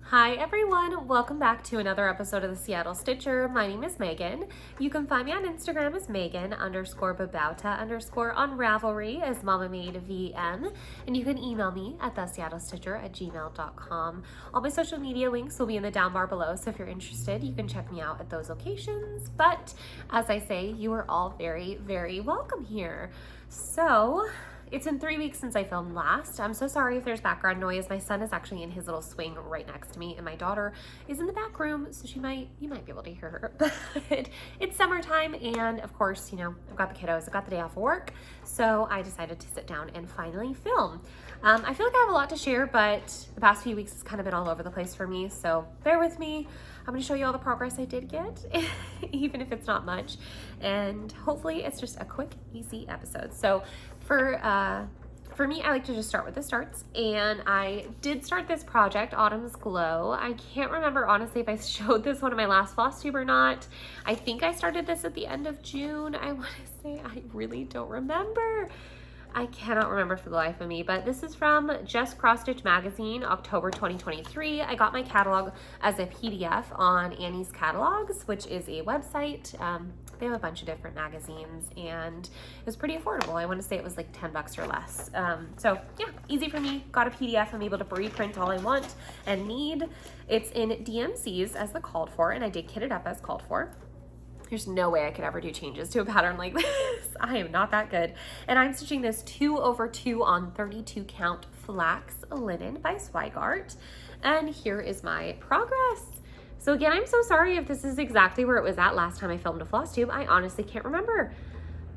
Hi everyone, welcome back to another episode of the Seattle Stitcher. My name is Megan. You can find me on Instagram as Megan_Babauta_ on Ravelry as Mama Made VM, and you can email me at theseattlestitcher@gmail.com. All my social media links will be in the down bar below, so if you're interested, you can check me out at those locations. But as I say, you are all very, very welcome here. So, it's been 3 weeks since I filmed last. I'm so sorry if there's background noise. My son is actually in his little swing right next to me, and my daughter is in the back room, so you might be able to hear her. But it's summertime, and of course, I've got the kiddos, I've got the day off of work, so I decided to sit down and finally film. I feel like I have a lot to share, but the past few weeks has kind of been all over the place for me, so bear with me. I'm going to show you all the progress I did get, even if it's not much, and hopefully it's just a quick, easy episode. So for me, I like to just start with the starts, and I did start this project, Autumn's Glow. I can't remember, honestly, if I showed this one in my last Flosstube or not. I think I started this at the end of June, I want to say. I really don't remember. I cannot remember for the life of me, but this is from Just Cross Stitch Magazine, October 2023. I got my catalog as a PDF on Annie's Catalogs, which is a website. They have a bunch of different magazines, and it was pretty affordable. I want to say it was like 10 bucks or less. So yeah, easy for me. Got a PDF. I'm able to reprint all I want and need. It's in DMCs as the called for, and I did kit it up as called for. There's no way I could ever do changes to a pattern like this. I am not that good. And I'm stitching this 2/2 on 32 count flax linen by Swigart. And here is my progress. So again, I'm so sorry if this is exactly where it was at last time I filmed a Flosstube. I honestly can't remember.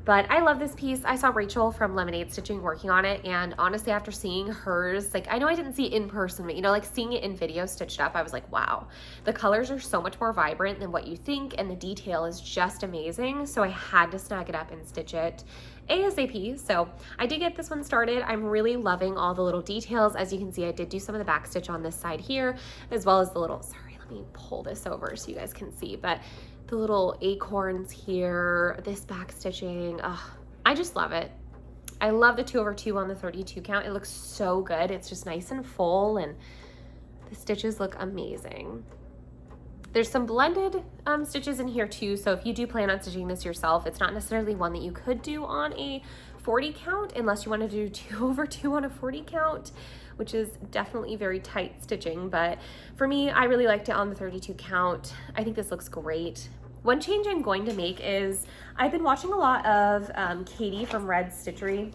But I love this piece. I saw Rachel from Lemonade Stitching working on it, and honestly, after seeing hers, I know I didn't see it in person, but seeing it in video stitched up, I was like, wow, the colors are so much more vibrant than what you think, and the detail is just amazing. So I had to snag it up and stitch it ASAP. So I did get this one started. I'm really loving all the little details. As you can see, I did do some of the back stitch on this side here, as well as the little, sorry, let me pull this over so you guys can see, but the little acorns here, this back stitching, I just love it. I love the 2/2 on the 32 count. It looks so good. It's just nice and full, and the stitches look amazing. There's some blended stitches in here too, so if you do plan on stitching this yourself, it's not necessarily one that you could do on a 40 count unless you want to do 2/2 on a 40 count, which is definitely very tight stitching. But for me, I really liked it on the 32 count. I think this looks great. One change I'm going to make is I've been watching a lot of Katie from Red Stitchery.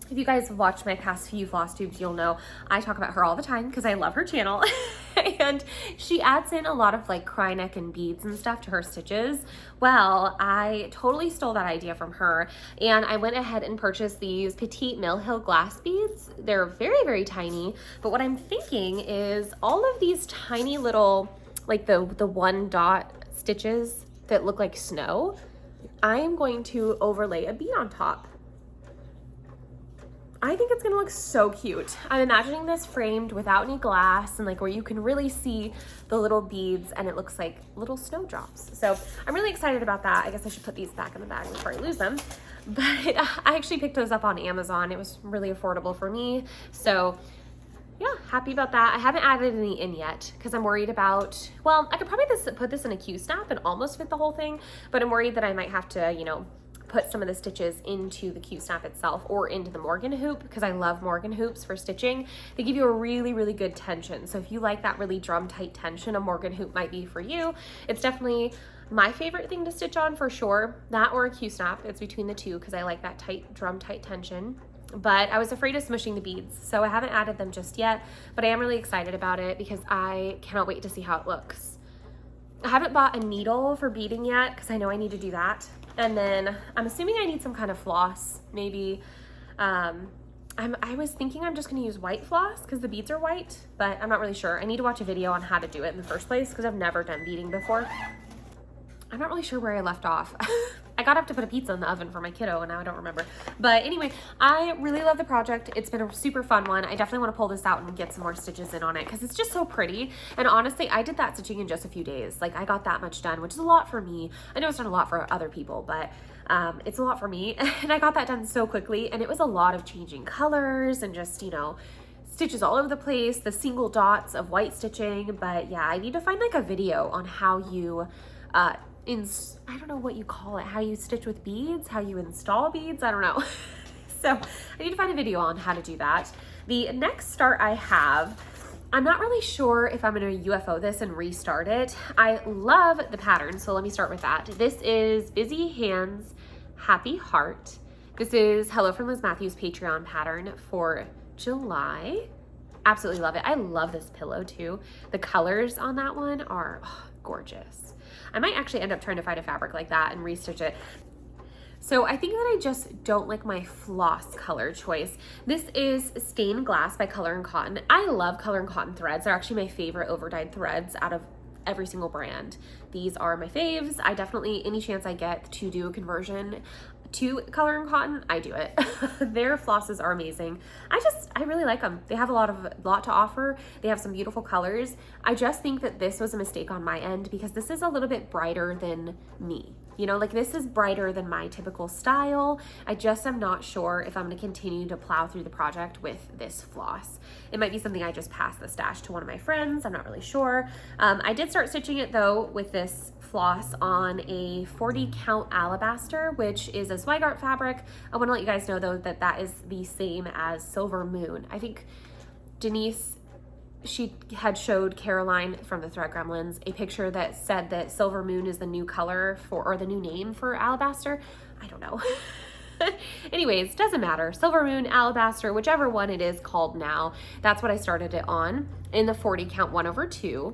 If you guys have watched my past few Flosstubes, you'll know I talk about her all the time because I love her channel. And she adds in a lot of cry neck and beads and stuff to her stitches. Well, I totally stole that idea from her, and I went ahead and purchased these petite Mill Hill glass beads. They're very, very tiny, but what I'm thinking is all of these tiny little, the one dot stitches that look like snow, I am going to overlay a bead on top. I think it's gonna look so cute. I'm imagining this framed without any glass, and where you can really see the little beads, and it looks like little snowdrops. So I'm really excited about that. I guess I should put these back in the bag before I lose them. But I actually picked those up on Amazon. It was really affordable for me. So yeah, happy about that. I haven't added any in yet because I'm worried about, well, I could probably put this in a Q-snap and almost fit the whole thing, but I'm worried that I might have to, put some of the stitches into the Q-snap itself or into the Morgan hoop, because I love Morgan hoops for stitching. They give you a really, really good tension. So if you like that really drum tight tension, a Morgan hoop might be for you. It's definitely my favorite thing to stitch on for sure. That or a Q-snap. It's between the two because I like that tight drum tight tension. But I was afraid of smushing the beads, so I haven't added them just yet, but I am really excited about it because I cannot wait to see how it looks. I haven't bought a needle for beading yet because I know I need to do that. And then I'm assuming I need some kind of floss, maybe. I was thinking I'm just gonna use white floss because the beads are white, but I'm not really sure. I need to watch a video on how to do it in the first place because I've never done beading before. I'm not really sure where I left off. I got up to put a pizza in the oven for my kiddo, and now I don't remember. But anyway, I really love the project. It's been a super fun one. I definitely want to pull this out and get some more stitches in on it because it's just so pretty. And honestly, I did that stitching in just a few days. I got that much done, which is a lot for me. I know it's not a lot for other people, but it's a lot for me. And I got that done so quickly, and it was a lot of changing colors and just, stitches all over the place, the single dots of white stitching. But yeah, I need to find like a video on how you, I don't know what you call it, how you stitch with beads, how you install beads, I don't know. So I need to find a video on how to do that. The next start I have, I'm not really sure if I'm gonna UFO this and restart it. I love the pattern, so let me start with that. This is Busy Hands, Happy Heart. This is Hello from Liz Matthews Patreon pattern for July. Absolutely love it. I love this pillow too. The colors on that one are gorgeous. I might actually end up trying to find a fabric like that and restitch it. So I think that I just don't like my floss color choice. This is Stained Glass by Color and Cotton. I love Color and Cotton threads. They're actually my favorite overdyed threads out of every single brand. These are my faves. I definitely, any chance I get to do a conversion to Color and Cotton, I do it. Their flosses are amazing. I really like them. They have a lot to offer. They have some beautiful colors. I just think that this was a mistake on my end because this is a little bit brighter than me. You know, like this is brighter than my typical style. I just am not sure if I'm gonna continue to plow through the project with this floss. It might be something I just pass the stash to one of my friends. I'm not really sure. I did start stitching it though with this floss on a 40 count alabaster, which is a Zweigart fabric. I want to let you guys know though that that is the same as Silver Moon. I think Denise, she had showed Caroline from the Thread Gremlins a picture that said that Silver Moon is the new color for, or the new name for alabaster. I don't know. Anyways, doesn't matter. Silver Moon, alabaster, whichever one it is called now. That's what I started it on in the 40 count 1/2.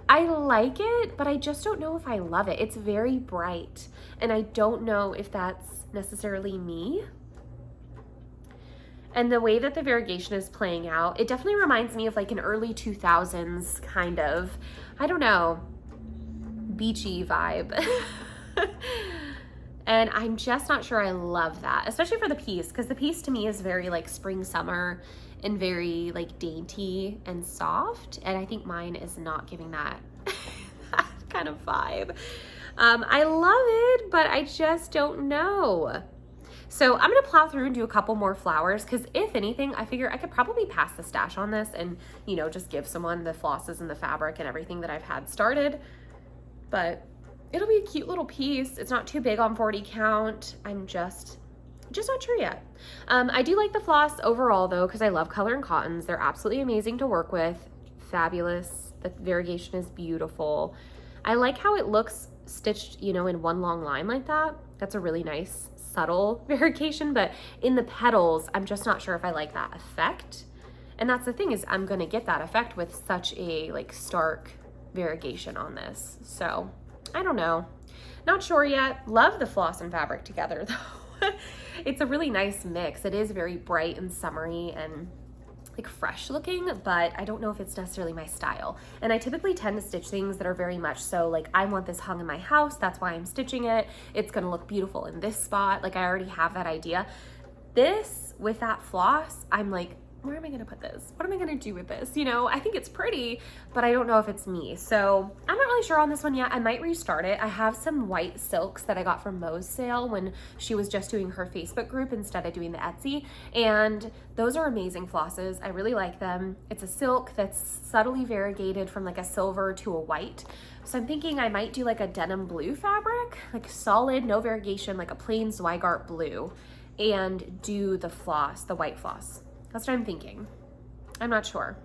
I like it, but I just don't know if I love it. It's very bright, and I don't know if that's necessarily me. And the way that the variegation is playing out, it definitely reminds me of like an early 2000s kind of, I don't know, beachy vibe. And I'm just not sure I love that, especially for the piece, because the piece to me is very like spring, summer, and very like dainty and soft. And I think mine is not giving that, that kind of vibe. I love it, but I just don't know. So I'm gonna plow through and do a couple more flowers, because if anything, I figure I could probably pass the stash on this and, you know, just give someone the flosses and the fabric and everything that I've had started. But it'll be a cute little piece. It's not too big on 40 count. I'm just not sure yet. I do like the floss overall though, because I love Color and Cottons. They're absolutely amazing to work with. Fabulous. The variegation is beautiful. I like how it looks stitched, you know, in one long line like that. That's a really nice subtle variegation, but in the petals, I'm just not sure if I like that effect. And that's the thing, is I'm gonna get that effect with such a like stark variegation on this. So I don't know, not sure yet. Love the floss and fabric together though. It's a really nice mix. It is very bright and summery and like fresh looking, but I don't know if it's necessarily my style. And I typically tend to stitch things that are very much so like, I want this hung in my house, that's why I'm stitching it. It's gonna look beautiful in this spot. Like I already have that idea. This, with that floss, I'm like, where am I gonna put this? What am I gonna do with this? You know, I think it's pretty, but I don't know if it's me. So I'm not really sure on this one yet. I might restart it. I have some white silks that I got from Mo's sale when she was just doing her Facebook group instead of doing the Etsy. And those are amazing flosses. I really like them. It's a silk that's subtly variegated from like a silver to a white. So I'm thinking I might do like a denim blue fabric, like solid, no variegation, like a plain Zweigart blue, and do the floss, the white floss. That's what I'm thinking. I'm not sure.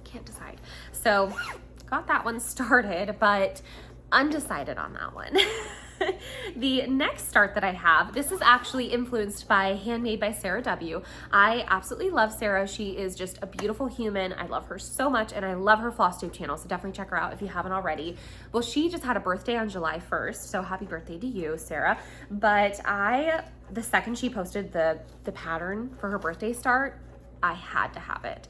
Can't decide. So got that one started, but undecided on that one. The next start that I have, this is actually influenced by Handmade by Sarah W. I absolutely love Sarah. She is just a beautiful human. I love her so much, and I love her Flosstube channel, so definitely check her out if you haven't already. Well, she just had a birthday on July 1st, so happy birthday to you, Sarah. But the second she posted the pattern for her birthday start, I had to have it.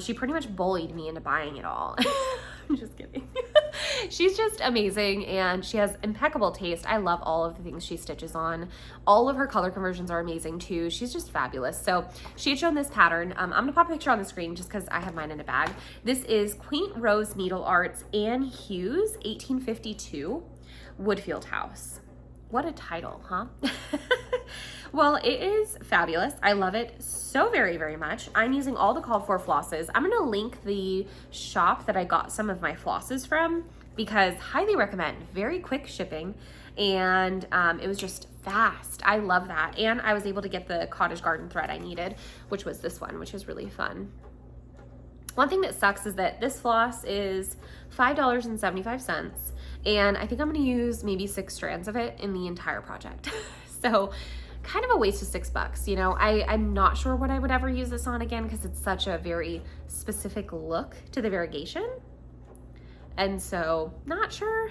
She pretty much bullied me into buying it all. I'm just kidding. She's just amazing, and she has impeccable taste. I love all of the things she stitches on. All of her color conversions are amazing too. She's just fabulous. So she had shown this pattern. I'm gonna pop a picture on the screen just because I have mine in a bag. This is Quaint Rose Needle Arts, Anne Hughes, 1852, Woodfield House. What a title, huh? Well, it is fabulous. I love it so very, very much. I'm using all the called for flosses. I'm gonna link the shop that I got some of my flosses from because highly recommend, very quick shipping, and it was just fast. I love that. And I was able to get the cottage garden thread I needed, which was this one, which is really fun. One thing that sucks is that this floss is $5.75, and I think I'm gonna use maybe 6 strands of it in the entire project. So kind of a waste of $6, you know. I'm not sure what I would ever use this on again because it's such a very specific look to the variegation. And so not sure.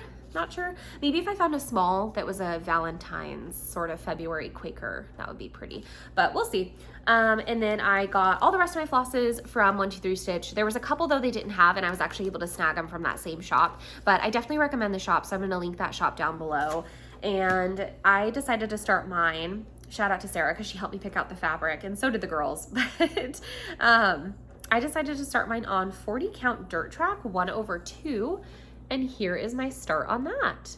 Maybe if I found a small that was a Valentine's sort of February Quaker, that would be pretty, but we'll see. And then I got all the rest of my flosses from 123 Stitch. There was a couple though they didn't have, and I was actually able to snag them from that same shop, but I definitely recommend the shop, so I'm gonna link that shop down below. And I decided to start mine. Shout out to Sarah because she helped me pick out the fabric, and so did the girls. But I decided to start mine on 40 count dirt track 1/2, and here is my start on that.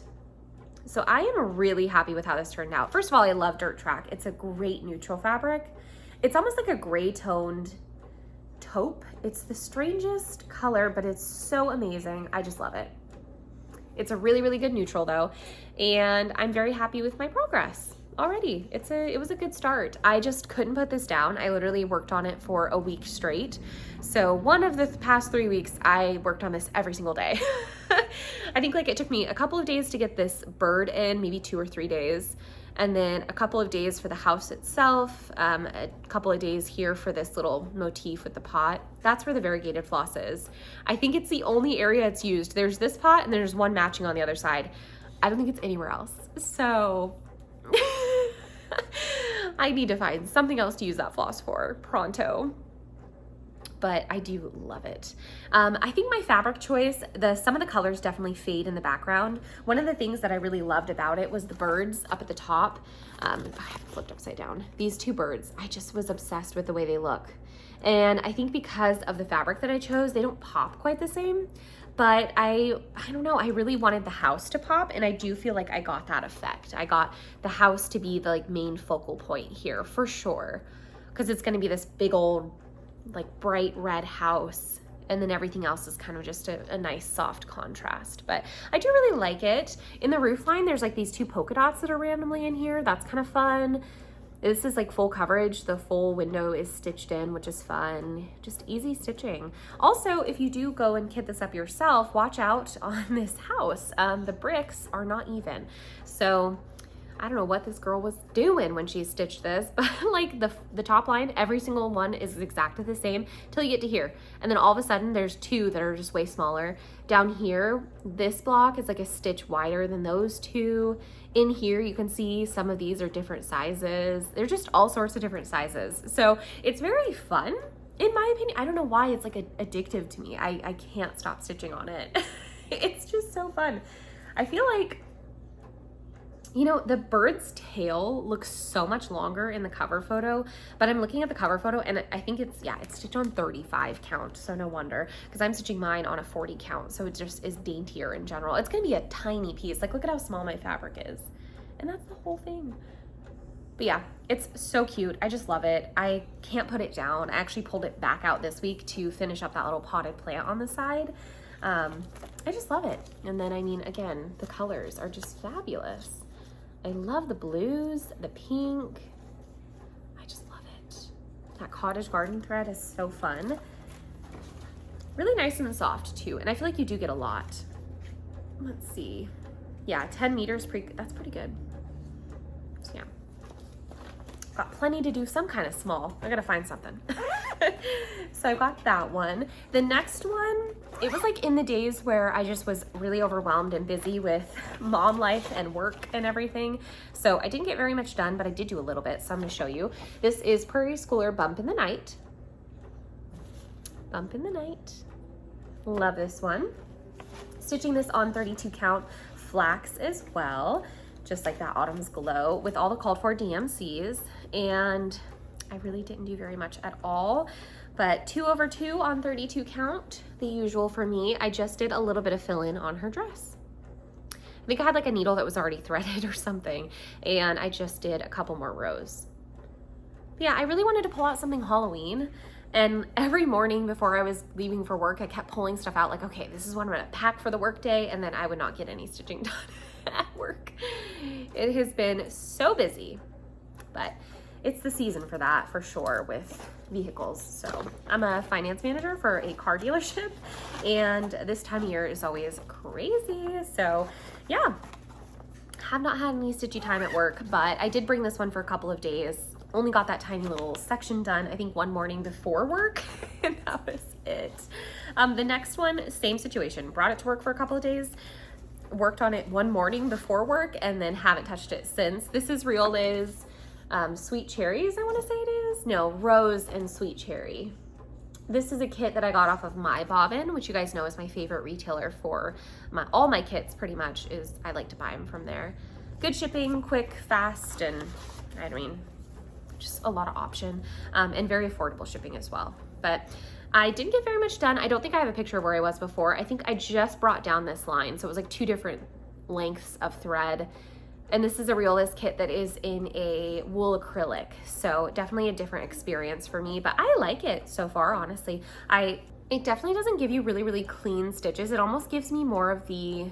So I am really happy with how this turned out. First of all, I love dirt track. It's a great neutral fabric. It's almost like a gray toned taupe. It's the strangest color, but it's so amazing. I just love it. It's a really, really good neutral though, and I'm very happy with my progress already. It was a good start. I just couldn't put this down. I literally worked on it for a week straight. So one of the past 3 weeks, I worked on this every single day. I think like it took me a couple of days to get this bird in, maybe 2 or 3 days. And then a couple of days for the house itself, a couple of days here for this little motif with the pot. That's where the variegated floss is. I think it's the only area it's used. There's this pot and there's one matching on the other side. I don't think it's anywhere else. So I need to find something else to use that floss for pronto. But I do love it. I think my fabric choice, some of the colors definitely fade in the background. One of the things that I really loved about it was the birds up at the top. I have it flipped upside down. These 2 birds, I just was obsessed with the way they look. And I think because of the fabric that I chose, they don't pop quite the same. But I don't know, I really wanted the house to pop, and I do feel like I got that effect. I got the house to be the like main focal point here for sure, because it's gonna be this big old like bright red house, and then everything else is kind of just a nice soft contrast. But I do really like it. In the roof line, there's like these 2 polka dots that are randomly in here. That's kind of fun. This is like full coverage. The full window is stitched in, which is fun. Just easy stitching. Also, if you do go and kit this up yourself, watch out on this house. The bricks are not even. So I don't know what this girl was doing when she stitched this, but like the top line, every single one is exactly the same till you get to here. And then all of a sudden there's 2 that are just way smaller. Down here, this block is like a stitch wider than those 2. In here, you can see some of these are different sizes. They're just all sorts of different sizes. So it's very fun, in my opinion. I don't know why it's like addictive to me. I can't stop stitching on it. It's just so fun. I feel like, you know, the bird's tail looks so much longer in the cover photo, but I'm looking at the cover photo and I think it's stitched on 35 count, so no wonder, because I'm stitching mine on a 40 count, so it just is daintier in general. It's gonna be a tiny piece. Like, look at how small my fabric is, and that's the whole thing. But yeah, it's so cute. I just love it. I can't put it down. I actually pulled it back out this week to finish up that little potted plant on the side. I just love it. And then, I mean, again, the colors are just fabulous. I love the blues, the pink. I just love it. That cottage garden thread is so fun. Really nice and soft too. And I feel like you do get a lot. Let's see. Yeah, 10 meters, that's pretty good. So yeah. Got plenty to do some kind of small. I gotta find something. So I got that one. The next one, it was like in the days where I just was really overwhelmed and busy with mom life and work and everything. So I didn't get very much done, but I did do a little bit. So I'm gonna show you. This is Prairie Schooler Bump in the Night. Bump in the Night. Love this one. Stitching this on 32 count flax as well, just like that Autumn's Glow with all the called for DMCs. And I really didn't do very much at all, but 2/2 on 32 count, the usual for me. I just did a little bit of fill-in on her dress. I think I had like a needle that was already threaded or something, and I just did a couple more rows. But yeah, I really wanted to pull out something Halloween. And every morning before I was leaving for work, I kept pulling stuff out like, okay, this is what I'm gonna pack for the work day, and then I would not get any stitching done at work. It has been so busy, but it's the season for that for sure with vehicles. So I'm a finance manager for a car dealership, and this time of year is always crazy. So yeah, have not had any stitchy time at work, but I did bring this one for a couple of days. Only got that tiny little section done, I think one morning before work, and that was it. The next one, same situation. Brought it to work for a couple of days, worked on it one morning before work, and then haven't touched it since. This is Girlies Sweet Cherries, I want to say it is. No, Rose and Sweet Cherry. This is a kit that I got off of My Bobbin, which you guys know is my favorite retailer for all my kits pretty much. I like to buy them from there. Good shipping, quick, fast, and I mean, just a lot of option, and very affordable shipping as well. But I didn't get very much done. I don't think I have a picture of where I was before. I think I just brought down this line. So it was like 2 different lengths of thread. And this is a Girlies kit that is in a wool acrylic. So definitely a different experience for me, but I like it so far, honestly. It definitely doesn't give you really, really clean stitches. It almost gives me more of the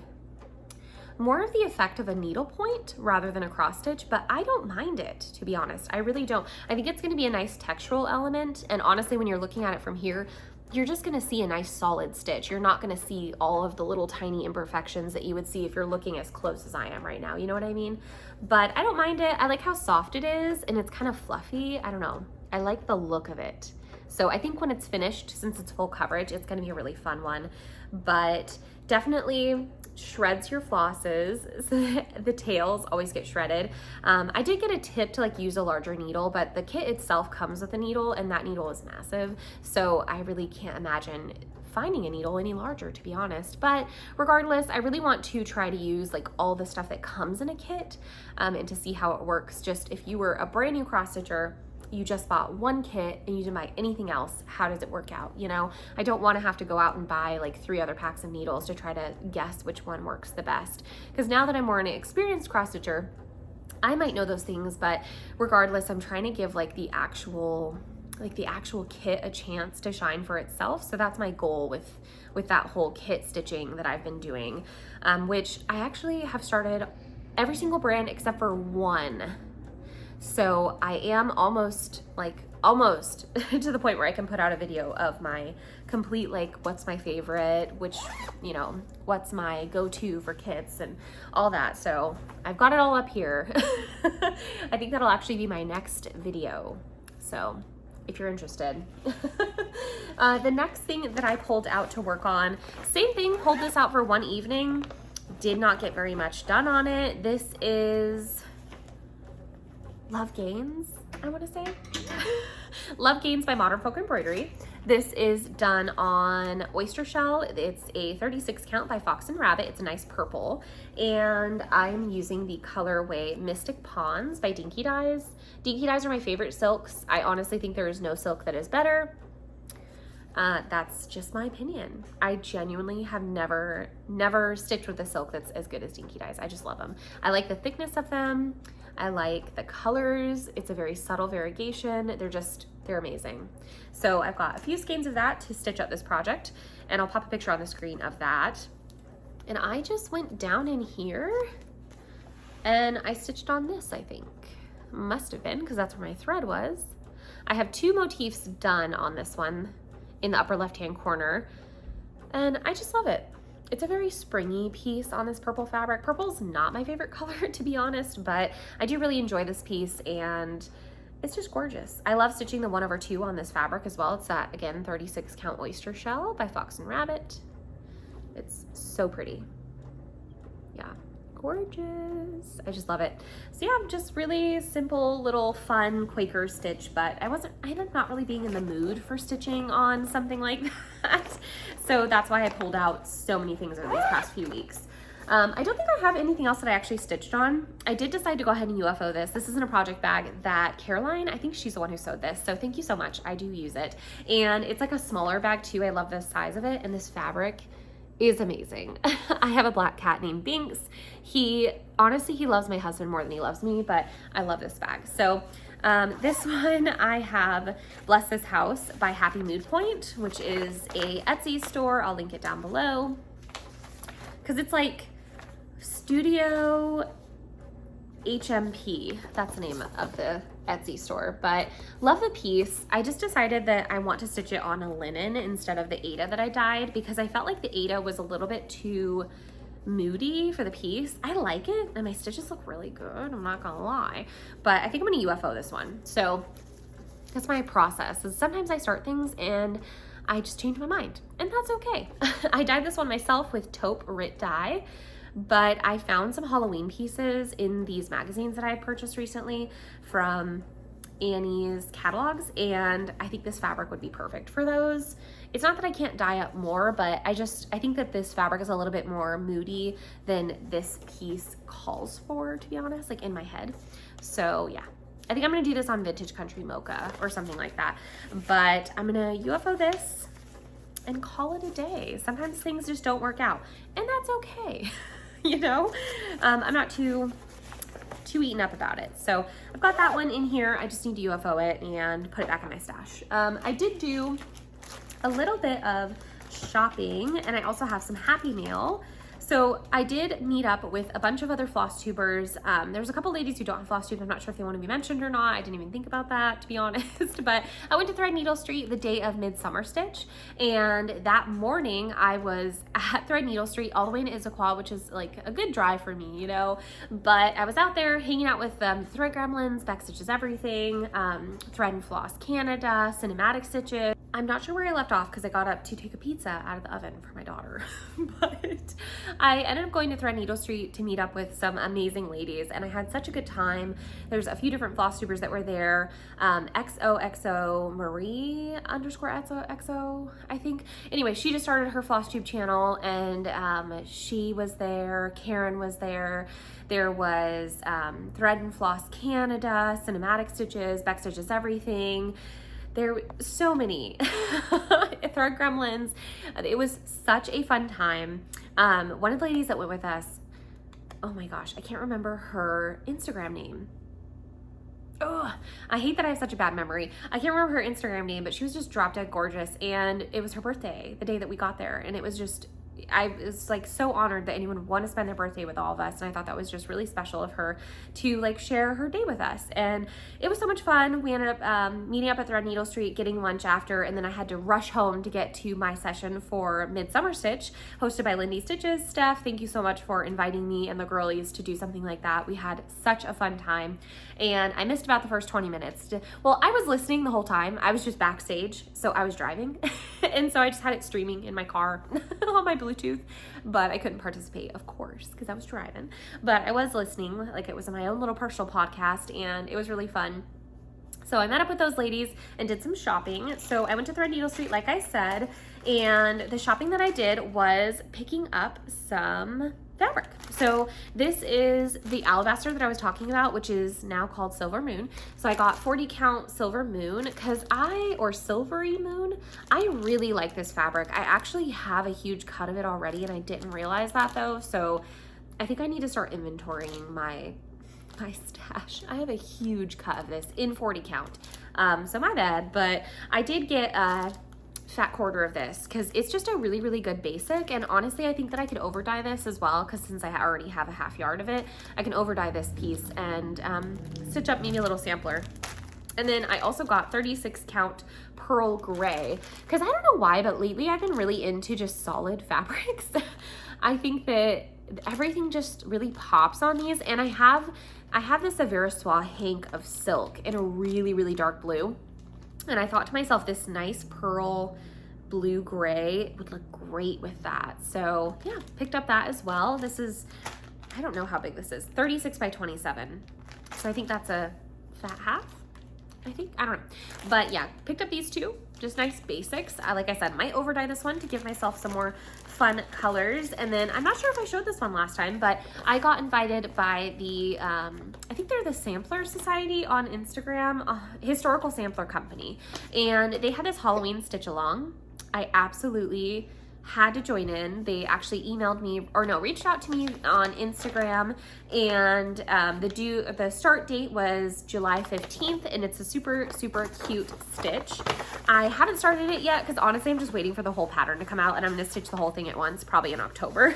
effect of a needle point rather than a cross stitch, but I don't mind it, to be honest. I really don't. I think it's gonna be a nice textural element, and honestly, when you're looking at it from here, you're just gonna see a nice solid stitch. You're not gonna see all of the little tiny imperfections that you would see if you're looking as close as I am right now, you know what I mean? But I don't mind it. I like how soft it is, and it's kind of fluffy. I don't know. I like the look of it. So I think when it's finished, since it's full coverage, it's gonna be a really fun one. But definitely shreds your flosses. So the tails always get shredded. I did get a tip to like use a larger needle, but the kit itself comes with a needle, and that needle is massive. So I really can't imagine finding a needle any larger, to be honest. But regardless, I really want to try to use like all the stuff that comes in a kit, and to see how it works. Just if you were a brand new cross stitcher, you just bought one kit and you didn't buy anything else, how does it work out? You know, I don't want to have to go out and buy like 3 other packs of needles to try to guess which one works the best. Because now that I'm more an experienced cross stitcher, I might know those things, but regardless, I'm trying to give like the actual kit a chance to shine for itself. So that's my goal with that whole kit stitching that I've been doing, which I actually have started every single brand except for one. So I am almost to the point where I can put out a video of my complete, like, what's my favorite, which, you know, what's my go-to for kits and all that. So I've got it all up here. I think that'll actually be my next video. So if you're interested. The next thing that I pulled out to work on, same thing, pulled this out for one evening. Did not get very much done on it. This is Love Gains, I want to say. Love Gains by Modern Folk Embroidery. This is done on oyster shell. It's a 36 count by Fox and Rabbit. It's a nice purple. And I'm using the colorway Mystic Ponds by Dinky Dyes. Dinky Dyes are my favorite silks. I honestly think there is no silk that is better. That's just my opinion. I genuinely have never stitched with a silk that's as good as Dinky Dyes. I just love them. I like the thickness of them. I like the colors. It's a very subtle variegation. They're amazing. So I've got a few skeins of that to stitch up this project, and I'll pop a picture on the screen of that. And I just went down in here and I stitched on this, I think. Must have been, because that's where my thread was. I have 2 motifs done on this one in the upper left-hand corner, and I just love it. It's a very springy piece on this purple fabric. Purple's not my favorite color, to be honest, but I do really enjoy this piece, and it's just gorgeous. I love stitching the 1/2 on this fabric as well. It's that, again, 36 count oyster shell by Fox and Rabbit. It's so pretty. Yeah, gorgeous. I just love it. So yeah, just really simple little fun Quaker stitch, but I ended up not really being in the mood for stitching on something like that. So that's why I pulled out so many things over these past few weeks. I don't think I have anything else that I actually stitched on. I did decide to go ahead and UFO this. This is in a project bag that Caroline, I think she's the one who sewed this. So thank you so much. I do use it. And it's like a smaller bag too. I love the size of it, and this fabric is amazing. I have a black cat named Binks. Honestly, he loves my husband more than he loves me, but I love this bag. So This one I have Bless This House by Happy Mood Point, which is a Etsy store. I'll link it down below. Because it's like Studio HMP. That's the name of the Etsy store. But love the piece. I just decided that I want to stitch it on a linen instead of the Aida that I dyed because I felt like the Aida was a little bit too moody for the piece. I like it and my stitches look really good, I'm not gonna lie, but I think I'm gonna UFO this one. So that's my process, is sometimes I start things and I just change my mind, and that's okay. I dyed this one myself with taupe Rit dye, but I found some Halloween pieces in these magazines that I had purchased recently from Annie's catalogs, and I think this fabric would be perfect for those. It's not that I can't dye up more, but I think that this fabric is a little bit more moody than this piece calls for, to be honest, like in my head. So yeah, I think I'm gonna do this on Vintage Country Mocha or something like that, but I'm gonna UFO this and call it a day. Sometimes things just don't work out, and that's okay. You know, I'm not too eaten up about it. So I've got that one in here. I just need to UFO it and put it back in my stash. I did do a little bit of shopping, and I also have some Happy Mail. So I did meet up with a bunch of other floss tubers. There's a couple ladies who don't have floss tube. I'm not sure if they want to be mentioned or not. I didn't even think about that, to be honest. But I went to Threadneedle Street the day of Midsummer Stitch, and that morning I was at Threadneedle Street all the way in Issaquah, which is like a good drive for me, you know. But I was out there hanging out with Thread Gremlins, Beck Stitches Everything, Thread and Floss Canada, Cinematic Stitches. I'm not sure where I left off because I got up to take a pizza out of the oven for my daughter. But I ended up going to Threadneedle Street to meet up with some amazing ladies, and I had such a good time. There's a few different floss tubers that were there. XOXO Marie _ XO, I think. Anyway, she just started her floss tube channel, and she was there. Karen was there. There was Thread and Floss Canada, Cinematic Stitches, Beck Stitches Everything. There were so many Thread Gremlins. It was such a fun time. One of the ladies that went with us, oh my gosh, I can't remember her Instagram name. Oh, I hate that I have such a bad memory. I can't remember her Instagram name, but she was just drop dead gorgeous, and it was her birthday the day that we got there, and it was just, I was like so honored that anyone would want to spend their birthday with all of us, and I thought that was just really special of her to like share her day with us, and it was so much fun. We ended up meeting up at Threadneedle Street, getting lunch after, and then I had to rush home to get to my session for Midsummer Stitch, hosted by Lindy Stitches. Steph, thank you so much for inviting me and the girlies to do something like that. We had such a fun time, and I missed about the first 20 minutes. Well, I was listening the whole time. I was just backstage, so I was driving, and so I just had it streaming in my car on my Bluetooth, but I couldn't participate, of course, because I was driving. But I was listening, like it was my own little personal podcast, and it was really fun. So I met up with those ladies and did some shopping. So I went to Threadneedle Street, like I said, and the shopping that I did was picking up some fabric. So this is the alabaster that I was talking about, which is now called Silver Moon. So I got 40 count Silver Moon or Silvery Moon. I really like this fabric. I actually have a huge cut of it already, and I didn't realize that though. So I think I need to start inventorying my stash. I have a huge cut of this in 40 count. So my bad, but I did get a fat quarter of this because it's just a really, really good basic. And honestly, I think that I could over dye this as well, because since I already have a half yard of it, I can over dye this piece and stitch up maybe a little sampler. And then I also got 36 count pearl gray, because I don't know why, but lately I've been really into just solid fabrics. I think that everything just really pops on these, and I have this Avera Soie hank of silk in a really, really dark blue. And I thought to myself, this nice pearl blue gray would look great with that. So yeah, picked up that as well. This is, I don't know how big this is, 36 by 27. So I think that's a fat half, I think, I don't know. But yeah, picked up these two, just nice basics. Like I said, might over dye this one to give myself some more fun colors. And then I'm not sure if I showed this one last time, but I got invited by the, I think they're the Sampler Society on Instagram, historical sampler company. And they had this Halloween stitch along. I absolutely had to join in. They actually emailed me, or no, reached out to me on Instagram, and the start date was July 15th, and it's a super, super cute stitch. I haven't started it yet because honestly, I'm just waiting for the whole pattern to come out, and I'm gonna stitch the whole thing at once, probably in October.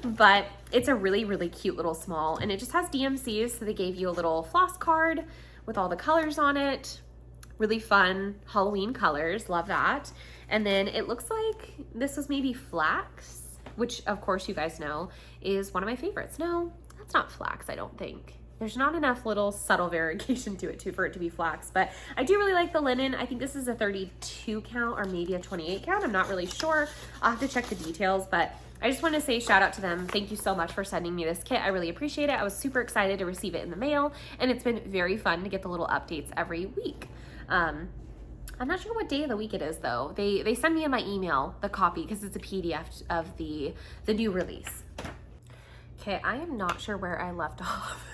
But it's a really, really cute little small, and it just has DMCs, so they gave you a little floss card with all the colors on it. Really fun Halloween colors, love that. And then it looks like this was maybe flax, which of course you guys know is one of my favorites. No, that's not flax, I don't think. There's not enough little subtle variation to it for it to be flax, but I do really like the linen. I think this is a 32 count or maybe a 28 count. I'm not really sure. I'll have to check the details, but I just want to say shout out to them. Thank you so much for sending me this kit. I really appreciate it. I was super excited to receive it in the mail, and it's been very fun to get the little updates every week. I'm not sure what day of the week it is though. They send me in my email the copy because it's a PDF of the new release. Okay, I am not sure where I left off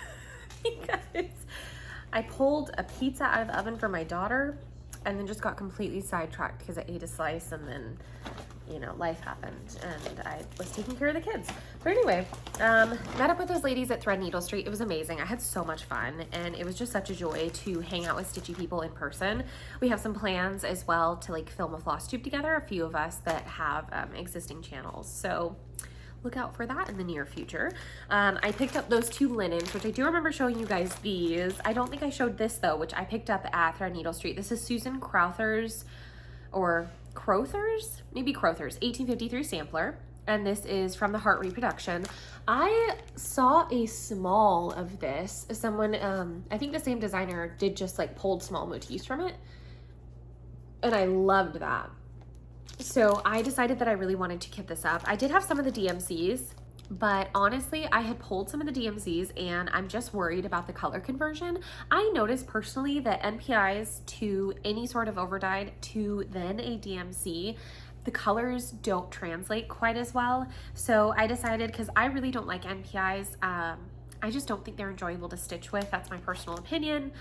because I pulled a pizza out of the oven for my daughter and then just got completely sidetracked because I ate a slice, and then, you know, life happened and I was taking care of the kids. But anyway, met up with those ladies at Threadneedle Street. It was amazing. I had so much fun, and it was just such a joy to hang out with stitchy people in person. We have some plans as well to like film a Flosstube together, a few of us that have existing channels. So look out for that in the near future. I picked up those two linens, which I do remember showing you guys these. I don't think I showed this though, which I picked up at Threadneedle Street. This is Susan Crowther's, or Crowther's, maybe Crowther's 1853 sampler, and this is from the Heart Reproduction. I saw a small of this. Someone, I think the same designer did just like pulled small motifs from it, and I loved that. So I decided that I really wanted to kit this up. I did have some of the DMCs, but honestly, I had pulled some of the DMCs and I'm just worried about the color conversion. I noticed personally that NPIs to any sort of overdyed to then a DMC, the colors don't translate quite as well. So I decided, because I really don't like NPIs, I just don't think they're enjoyable to stitch with. That's my personal opinion.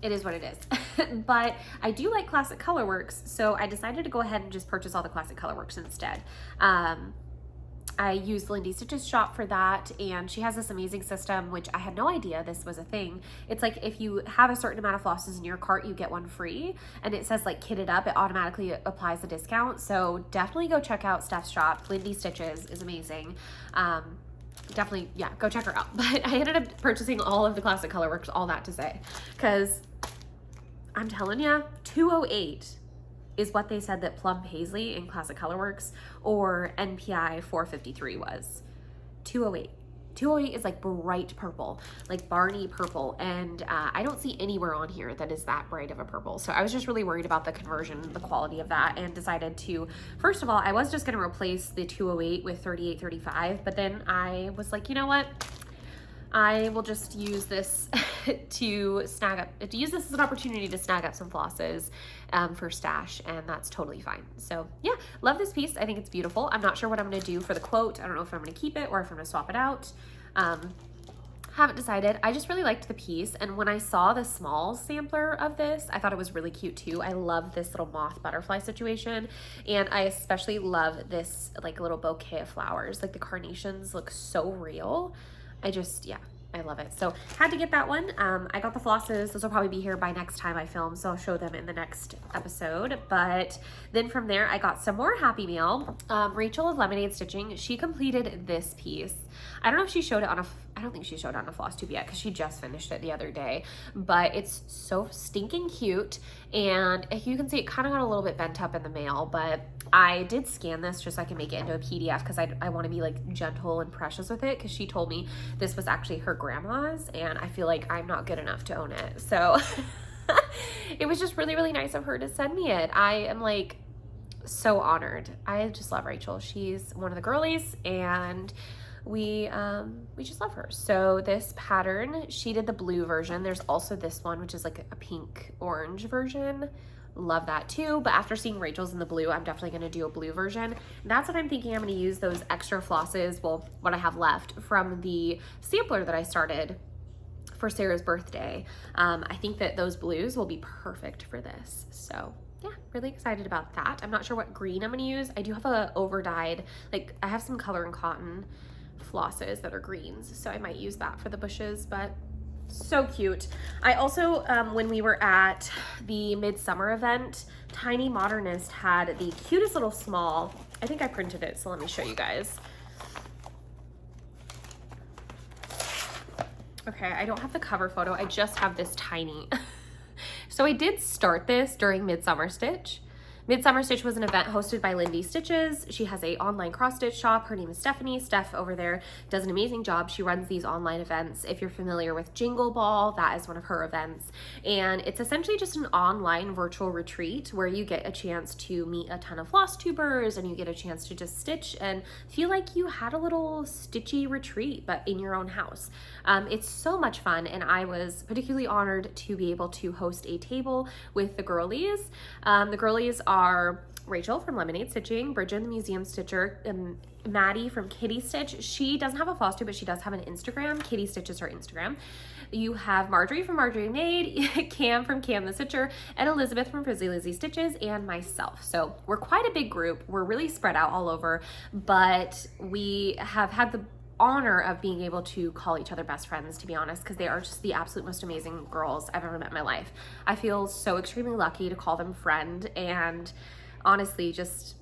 It is what it is. But I do like Classic Colorworks, so I decided to go ahead and just purchase all the Classic Colorworks instead. I used Lindy Stitch's shop for that, and she has this amazing system, which I had no idea this was a thing. It's like if you have a certain amount of flosses in your cart, you get one free, and it says like kitted up, it automatically applies a discount. So definitely go check out Steph's shop. Lindy Stitch's is amazing. Definitely, yeah, go check her out. But I ended up purchasing all of the Classic Colorworks, all that to say, because I'm telling you, $208 is what they said that Plum Paisley in Classic Colorworks or NPI 453 was. $208. $208 is like bright purple, like Barney purple, and I don't see anywhere on here that is that bright of a purple. So I was just really worried about the conversion, the quality of that, and decided to, first of all, I was just going to replace the 208 with 3835, but then I was like, you know what? I will just use this to use this as an opportunity to snag up some flosses for stash, and that's totally fine. So yeah, love this piece. I think it's beautiful. I'm not sure what I'm gonna do for the quote. I don't know if I'm gonna keep it or if I'm gonna swap it out. Haven't decided. I just really liked the piece, and when I saw the small sampler of this, I thought it was really cute too. I love this little moth butterfly situation, and I especially love this like little bouquet of flowers. Like the carnations look so real. Yeah, I love it. So had to get that one. I got the flosses. Those will probably be here by next time I film, so I'll show them in the next episode. But then from there, I got some more Happy Meal. Rachel of Lemonade Stitching, she completed this piece. I don't know if she showed it on I don't think she showed it on a Flosstube yet because she just finished it the other day, but it's so stinking cute. And you can see it kind of got a little bit bent up in the mail, but I did scan this just so I can make it into a PDF because I want to be like gentle and precious with it, because she told me this was actually her grandma's, and I feel like I'm not good enough to own it. So it was just really, really nice of her to send me it. I am like so honored. I just love Rachel. She's one of the girlies, and we just love her. So this pattern, she did the blue version. There's also this one, which is like a pink orange version. Love that too. But after seeing Rachel's in the blue, I'm definitely going to do a blue version. And that's what I'm thinking. I'm going to use those extra flosses, well, what I have left from the sampler that I started for Sarah's birthday. I think that those blues will be perfect for this. So yeah, really excited about that. I'm not sure what green I'm gonna use. I do have a over dyed, like I have some Color and Cotton flosses that are greens, so I might use that for the bushes, but so cute. I also, when we were at the Midsummer event, Tiny Modernist had the cutest little small, I think I printed it, so let me show you guys. Okay, I don't have the cover photo, I just have this tiny. So I did start this during Midsummer Stitch. Midsummer Stitch was an event hosted by Lindy Stitches. She has a online cross stitch shop. Her name is Stephanie. Steph over there does an amazing job. She runs these online events. If you're familiar with Jingle Ball, that is one of her events. And it's essentially just an online virtual retreat where you get a chance to meet a ton of floss tubers and you get a chance to just stitch and feel like you had a little stitchy retreat, but in your own house. It's so much fun, and I was particularly honored to be able to host a table with the girlies. The girlies are Rachel from Lemonade Stitching, Bridget the Museum Stitcher, Maddie from Kitty Stitch. She doesn't have a floss tube, but she does have an Instagram. Kitty Stitch is her Instagram. You have Marjorie from Marjorie Made, Cam from Cam the Stitcher, and Elizabeth from Frizzly Lizzy Stitches, and myself. So we're quite a big group. We're really spread out all over, but we have had the honor of being able to call each other best friends, to be honest, because they are just the absolute most amazing girls I've ever met in my life. I feel so extremely lucky to call them friend, and honestly, just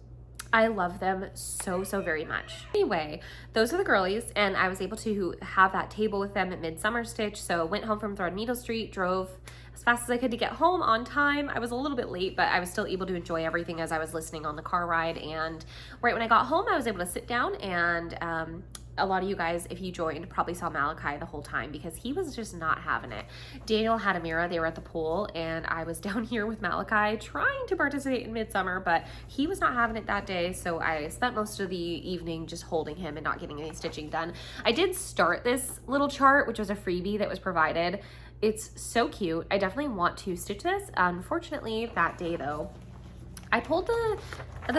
I love them so very much. Anyway, those are the girlies, and I was able to have that table with them at Midsummer Stitch. So went home from Threadneedle Street, drove as fast as I could to get home on time. I was a little bit late, but I was still able to enjoy everything as I was listening on the car ride. And right when I got home, I was able to sit down, and a lot of you guys, if you joined, probably saw Malachi the whole time because he was just not having it. Daniel had Amira, they were at the pool, and I was down here with Malachi trying to participate in Midsummer, but he was not having it that day, so I spent most of the evening just holding him and not getting any stitching done. I did start this little chart, which was a freebie that was provided. It's so cute. I definitely want to stitch this. Unfortunately, that day though, I pulled the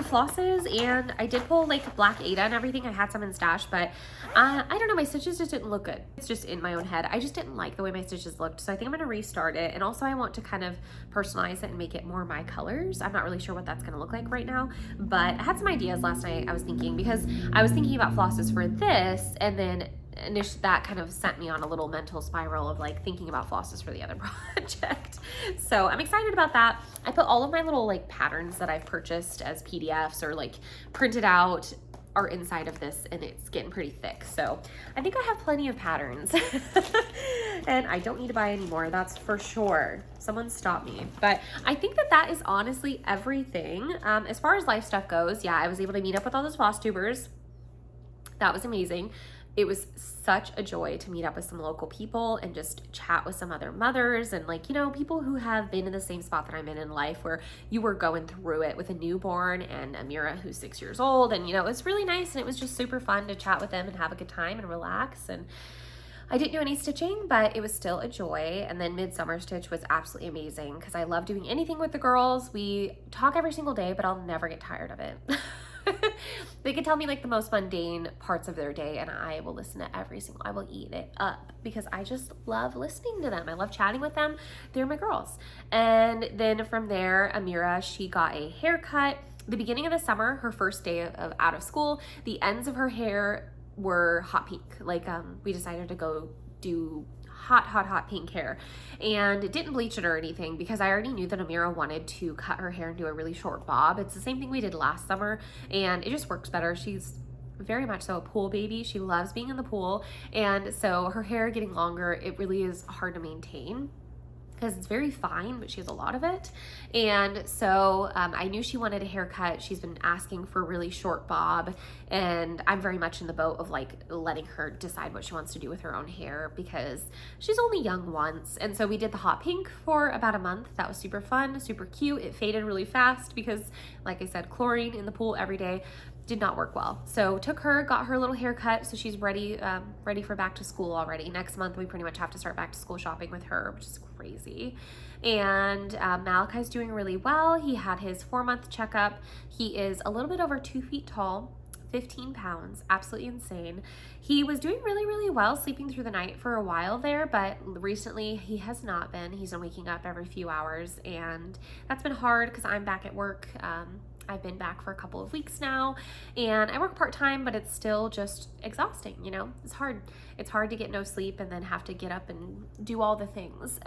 flosses, and I did pull like black Ada and everything. I had some in stash, but I don't know, my stitches just didn't look good. It's just in my own head. I just didn't like the way my stitches looked, so I think I'm gonna restart it. And also I want to kind of personalize it and make it more my colors. I'm not really sure what that's gonna look like right now, but I had some ideas last night I was thinking, because I was thinking about flosses for this, and then that kind of sent me on a little mental spiral of like thinking about flosses for the other project. So I'm excited about that. I put all of my little like patterns that I've purchased as PDFs or like printed out are inside of this, and it's getting pretty thick. So I think I have plenty of patterns and I don't need to buy any more, that's for sure. Someone stop me. But I think that is honestly everything. As far as life stuff goes, yeah, I was able to meet up with all those floss tubers. That was amazing. It was such a joy to meet up with some local people and just chat with some other mothers and like, you know, people who have been in the same spot that I'm in life, where you were going through it with a newborn and Amira who's 6 years old. And, you know, it's really nice, and it was just super fun to chat with them and have a good time and relax. And I didn't do any stitching, but it was still a joy. And then Midsummer Stitch was absolutely amazing because I love doing anything with the girls. We talk every single day, but I'll never get tired of it. They can tell me like the most mundane parts of their day, and I will listen to I will eat it up because I just love listening to them. I love chatting with them. They're my girls. And then from there, Amira, she got a haircut. The beginning of the summer, her first day of out of school, the ends of her hair were hot pink. Like we decided to go do hot pink hair, and didn't bleach it or anything because I already knew that Amira wanted to cut her hair into a really short bob. It's the same thing we did last summer, and it just works better. She's very much so a pool baby. She loves being in the pool, and so her hair getting longer, it really is hard to maintain because it's very fine, but she has a lot of it. And so I knew she wanted a haircut. She's been asking for a really short bob, and I'm very much in the boat of like letting her decide what she wants to do with her own hair because she's only young once. And so we did the hot pink for about a month. That was super fun, super cute. It faded really fast because, like I said, chlorine in the pool every day did not work well. So took her, got her little haircut, so she's ready for back to school already. Next month we pretty much have to start back to school shopping with her, which is crazy. And Malachi's doing really well. He had his 4-month checkup. He is a little bit over 2 feet tall, 15 pounds, absolutely insane. He was doing really, really well, sleeping through the night for a while there, but recently he has not been. He's been waking up every few hours, and that's been hard because I'm back at work. I've been back for a couple of weeks now, and I work part-time, but it's still just exhausting, you know? It's hard. It's hard to get no sleep and then have to get up and do all the things,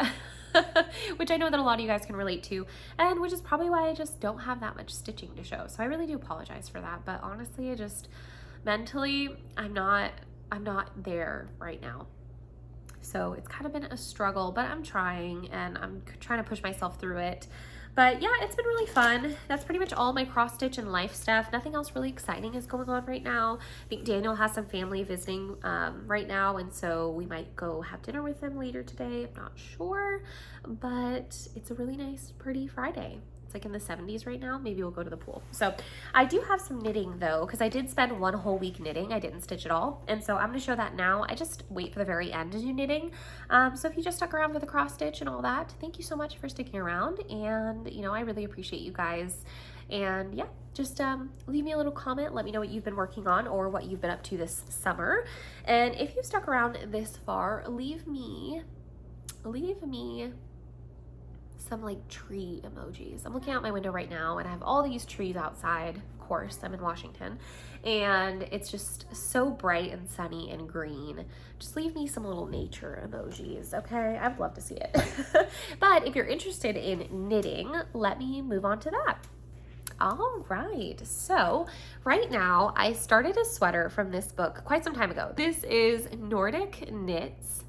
which I know that a lot of you guys can relate to, and which is probably why I just don't have that much stitching to show. So I really do apologize for that, but honestly, I just mentally, I'm not there right now. So it's kind of been a struggle, but I'm trying, and I'm trying to push myself through it. But yeah, it's been really fun. That's pretty much all my cross stitch and life stuff. Nothing else really exciting is going on right now. I think Daniel has some family visiting right now, and so we might go have dinner with them later today. I'm not sure, but it's a really nice, pretty Friday. It's like in the 70s right now. Maybe we'll go to the pool. So I do have some knitting though, because I did spend one whole week knitting. I didn't stitch at all. And so I'm going to show that now. I just wait for the very end to do knitting. So if you just stuck around for the cross stitch and all that, thank you so much for sticking around. And you know, I really appreciate you guys. And yeah, just leave me a little comment. Let me know what you've been working on or what you've been up to this summer. And if you stuck around this far, leave me some like tree emojis. I'm looking out my window right now and I have all these trees outside. Of course, I'm in Washington, and it's just so bright and sunny and green. Just leave me some little nature emojis, okay? I'd love to see it. But if you're interested in knitting, let me move on to that. All right, so right now I started a sweater from this book quite some time ago. This is Nordic Knits.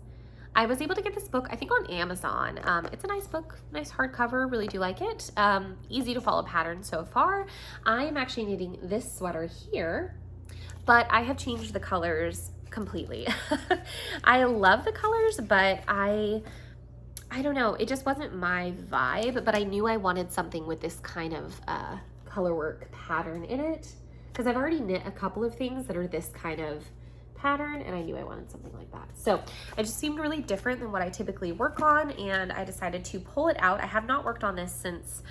I was able to get this book, I think, on Amazon. It's a nice book, nice hardcover, really do like it. Easy to follow pattern so far. I am actually knitting this sweater here, but I have changed the colors completely. I love the colors, but I don't know, it just wasn't my vibe, but I knew I wanted something with this kind of color work pattern in it, because I've already knit a couple of things that are this kind of pattern, and I knew I wanted something like that. So it just seemed really different than what I typically work on, and I decided to pull it out. I have not worked on this since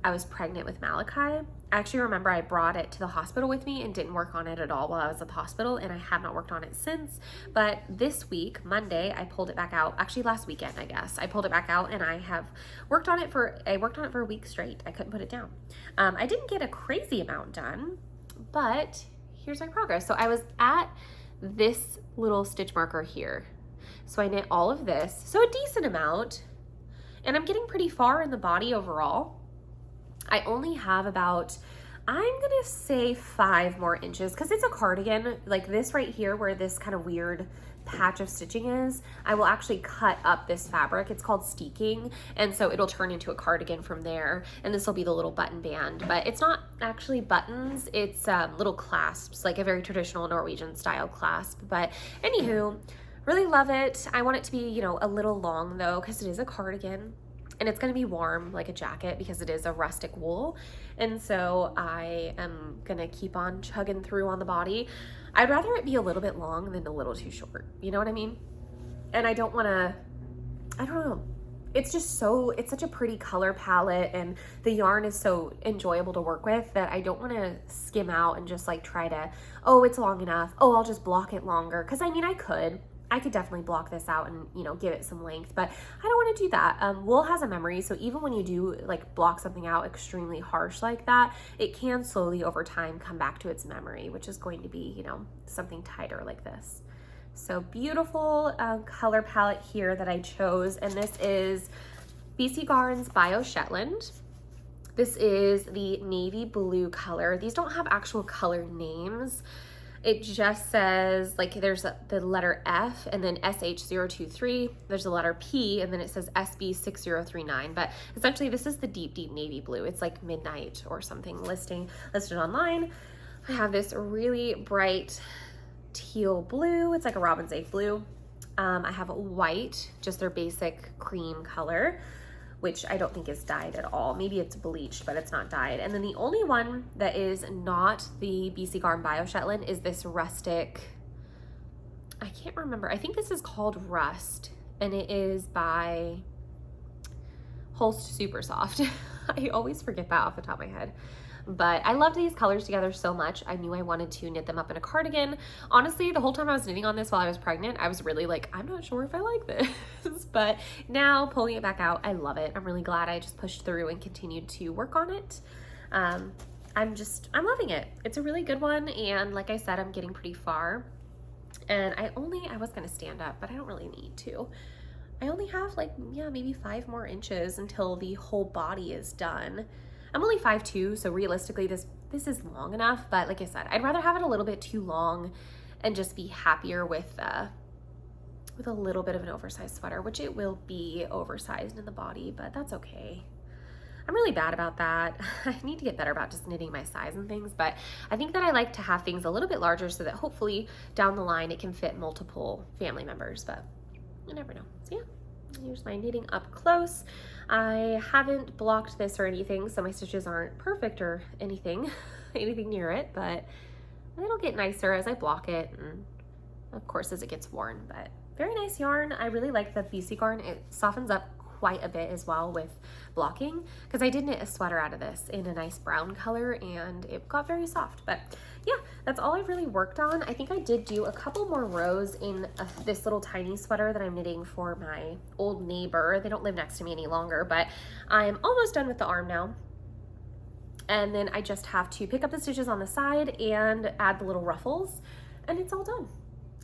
I was pregnant with Malachi. I actually remember I brought it to the hospital with me and didn't work on it at all while I was at the hospital, and I have not worked on it since. But this week, Monday, I pulled it back out. Actually last weekend, I guess. I pulled it back out, and I worked on it for a week straight. I couldn't put it down. I didn't get a crazy amount done, but here's my progress. So I was at this little stitch marker here. So I knit all of this, so a decent amount, and I'm getting pretty far in the body overall. I only have about, I'm gonna say 5 more inches, because it's a cardigan, like this right here where this kind of weird patch of stitching is. I will actually cut up this fabric. It's called steeking, and so it'll turn into a cardigan from there, and this will be the little button band, but it's not actually buttons, it's little clasps, like a very traditional Norwegian style clasp. But anywho, really love it. I want it to be, you know, a little long though, because it is a cardigan, and it's going to be warm like a jacket because it is a rustic wool. And so I am going to keep on chugging through on the body. I'd rather it be a little bit long than a little too short. You know what I mean? And I don't want to, I don't know. It's just so, it's such a pretty color palette, and the yarn is so enjoyable to work with that I don't want to skim out and just like try to, oh, it's long enough. Oh, I'll just block it longer. Cause I mean, I could definitely block this out and, you know, give it some length, but I don't want to do that. Wool has a memory, so even when you do like block something out extremely harsh like that, it can slowly over time come back to its memory, which is going to be, you know, something tighter like this. So beautiful color palette here that I chose, and this is BC Garn's Bio Shetland. This is the navy blue color. These don't have actual color names. It just says, like, there's the letter F and then SH023, there's a letter P, and then it says SB6039, but essentially this is the deep, deep navy blue. It's like midnight or something listed online. I have this really bright teal blue. It's like a robin's egg blue. I have white, just their basic cream color, which I don't think is dyed at all. Maybe it's bleached, but it's not dyed. And then the only one that is not the BC Garn Bio Shetland is this rustic, I can't remember. I think this is called Rust, and it is by Holst Super Soft. I always forget that off the top of my head. but I loved these colors together so much. I knew I wanted to knit them up in a cardigan. Honestly, the whole time I was knitting on this while I was pregnant, I was really like, I'm not sure if I like this, but now pulling it back out, I love it. I'm really glad I just pushed through and continued to work on it. I'm loving it. It's a really good one, and like I said, I'm getting pretty far. And I was gonna stand up, but I don't really need to. I only have like, yeah, maybe 5 more inches until the whole body is done. I'm only 5'2", so realistically this is long enough, but like I said, I'd rather have it a little bit too long and just be happier with a little bit of an oversized sweater, which it will be oversized in the body, but that's okay. I'm really bad about that. I need to get better about just knitting my size and things, but I think that I like to have things a little bit larger so that hopefully down the line it can fit multiple family members, but you never know. So yeah, here's my knitting up close. I haven't blocked this or anything, so my stitches aren't perfect or anything, anything near it, but it'll get nicer as I block it and of course as it gets worn. But very nice yarn. I really like the BC yarn. It softens up quite a bit as well with blocking, because I did knit a sweater out of this in a nice brown color and it got very soft. But yeah, that's all I've really worked on. I think I did do a couple more rows in this little tiny sweater that I'm knitting for my old neighbor. They don't live next to me any longer, but I'm almost done with the arm now. And then I just have to pick up the stitches on the side and add the little ruffles, and it's all done.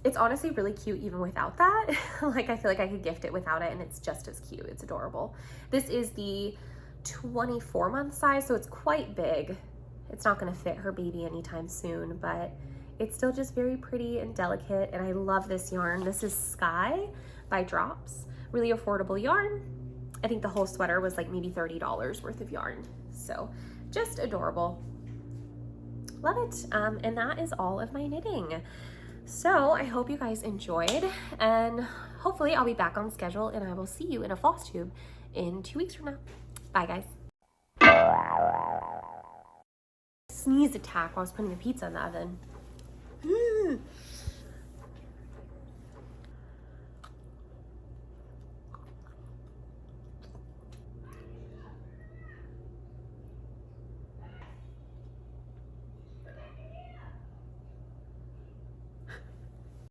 It's honestly really cute even without that. Like I feel like I could gift it without it and it's just as cute. It's adorable. This is the 24-month size, so it's quite big. It's not gonna fit her baby anytime soon, but it's still just very pretty and delicate, and I love this yarn. This is Sky by Drops. Really affordable yarn. I think the whole sweater was like maybe $30 worth of yarn. So just adorable. Love it. And that is all of my knitting. So I hope you guys enjoyed, and hopefully I'll be back on schedule and I will see you in a Flosstube in 2 weeks from now. Bye guys. Sneeze attack while I was putting the pizza in the oven.